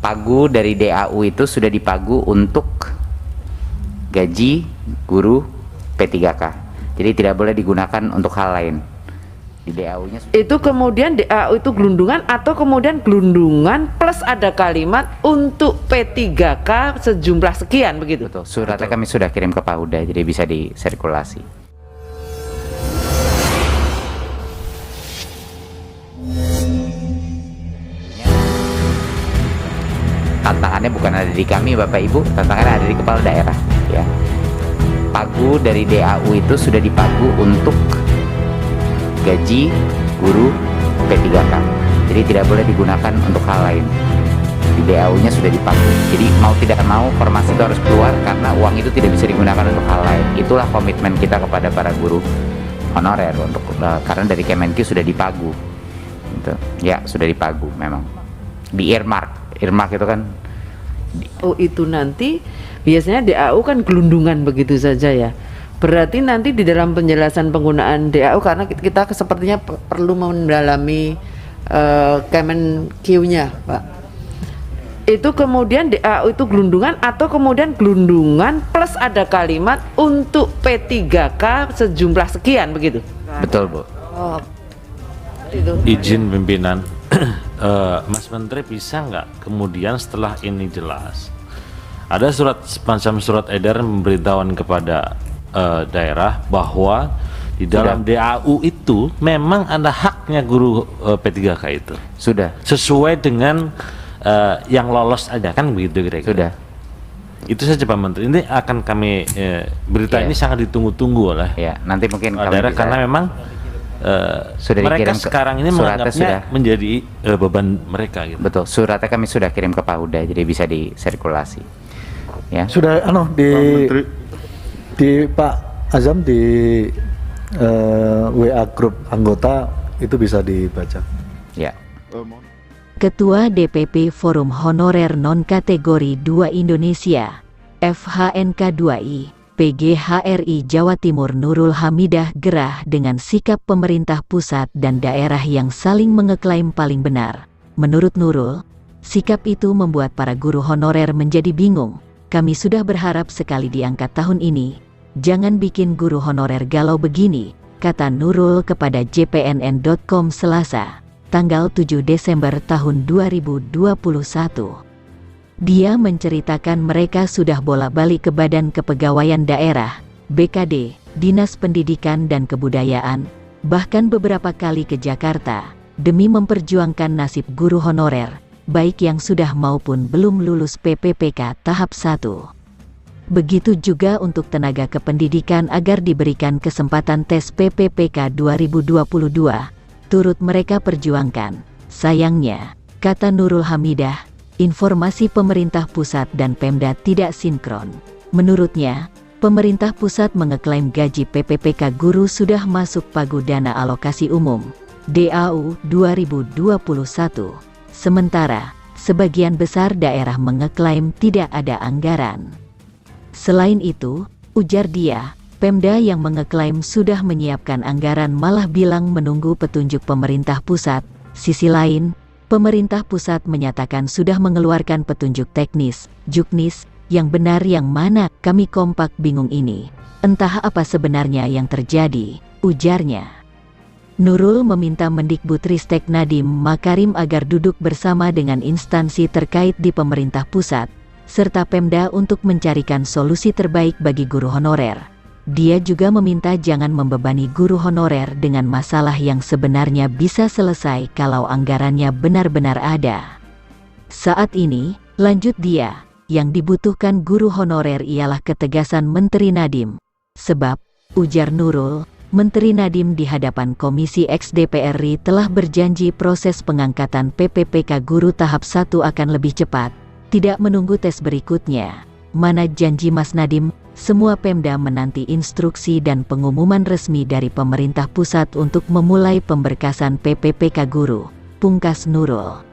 pagu dari DAU itu sudah dipagu untuk gaji guru P3K. Jadi tidak boleh digunakan untuk hal lain. Di DAU-nya itu kemudian DAU itu gelundungan atau kemudian gelundungan plus ada kalimat untuk P3K sejumlah sekian begitu. betul. Suratnya kami sudah kirim ke Pak Huda, jadi bisa disirkulasi. Tantangannya bukan ada di kami Bapak Ibu, tantangannya ada di kepala daerah ya. Pagu dari DAU itu sudah dipagu untuk gaji guru P3K. Jadi tidak boleh digunakan untuk hal lain. Di DAU-nya sudah dipagu. Jadi mau tidak mau formasi itu harus keluar karena uang itu tidak bisa digunakan untuk hal lain. Itulah komitmen kita kepada para guru honorer untuk karena dari Kemenkyu sudah dipagu. Gitu. Ya, sudah dipagu memang. Di earmark itu kan. Oh, itu nanti biasanya DAU kan gelundungan begitu saja ya. Berarti nanti di dalam penjelasan penggunaan DAU, karena kita sepertinya perlu mendalami Kemenkyu-nya, Pak. Itu kemudian DAU itu gelundungan atau kemudian gelundungan plus ada kalimat untuk P3K sejumlah sekian begitu. Betul, Bu. Oh, itu. Izin pimpinan, Mas Menteri bisa nggak kemudian setelah ini jelas ada semacam surat edar memberitahuan kepada daerah bahwa di dalam DAU itu memang ada haknya guru P3K itu. Sudah. Sesuai dengan yang lolos aja kan begitu kira-kira. Sudah. Itu saja Pak Menteri. Ini akan kami berita ini sangat ditunggu-tunggu oleh nanti mungkin daerah karena memang sudah mereka dikirim sekarang ini menganggapnya menjadi beban mereka gitu. Betul, suratnya kami sudah kirim ke Pak Huda, jadi bisa disirkulasi. Ya. Sudah di Pak Azam di WA grup anggota itu bisa dibaca. Ya. Ketua DPP Forum Honorer Non-Kategori 2 Indonesia, FHNK2I, PGHRI Jawa Timur Nurul Hamidah gerah dengan sikap pemerintah pusat dan daerah yang saling mengeklaim paling benar. Menurut Nurul, sikap itu membuat para guru honorer menjadi bingung. Kami sudah berharap sekali diangkat tahun ini, jangan bikin guru honorer galau begini, kata Nurul kepada jpnn.com Selasa, tanggal 7 Desember tahun 2021. Dia menceritakan mereka sudah bolak-balik ke Badan Kepegawaian Daerah, BKD, Dinas Pendidikan dan Kebudayaan, bahkan beberapa kali ke Jakarta, demi memperjuangkan nasib guru honorer, baik yang sudah maupun belum lulus PPPK tahap 1. Begitu juga untuk tenaga kependidikan agar diberikan kesempatan tes PPPK 2022, turut mereka perjuangkan. Sayangnya, kata Nurul Hamidah, informasi pemerintah pusat dan Pemda tidak sinkron. Menurutnya, pemerintah pusat mengeklaim gaji PPPK guru sudah masuk pagu dana alokasi umum, DAU 2021. Sementara, sebagian besar daerah mengeklaim tidak ada anggaran. Selain itu, ujar dia, Pemda yang mengeklaim sudah menyiapkan anggaran malah bilang menunggu petunjuk pemerintah pusat. Sisi lain, pemerintah pusat menyatakan sudah mengeluarkan petunjuk teknis, juknis, yang benar yang mana, kami kompak bingung ini. Entah apa sebenarnya yang terjadi, ujarnya. Nurul meminta Mendikbudristek Nadiem Makarim agar duduk bersama dengan instansi terkait di pemerintah pusat, serta Pemda untuk mencarikan solusi terbaik bagi guru honorer. Dia juga meminta jangan membebani guru honorer dengan masalah yang sebenarnya bisa selesai kalau anggarannya benar-benar ada. Saat ini, lanjut dia, yang dibutuhkan guru honorer ialah ketegasan Menteri Nadiem. Sebab, ujar Nurul, Menteri Nadiem di hadapan Komisi X DPR RI telah berjanji proses pengangkatan PPPK guru tahap 1 akan lebih cepat, tidak menunggu tes berikutnya. Mana janji Mas Nadiem, semua Pemda menanti instruksi dan pengumuman resmi dari pemerintah pusat untuk memulai pemberkasan PPPK guru, pungkas Nurul.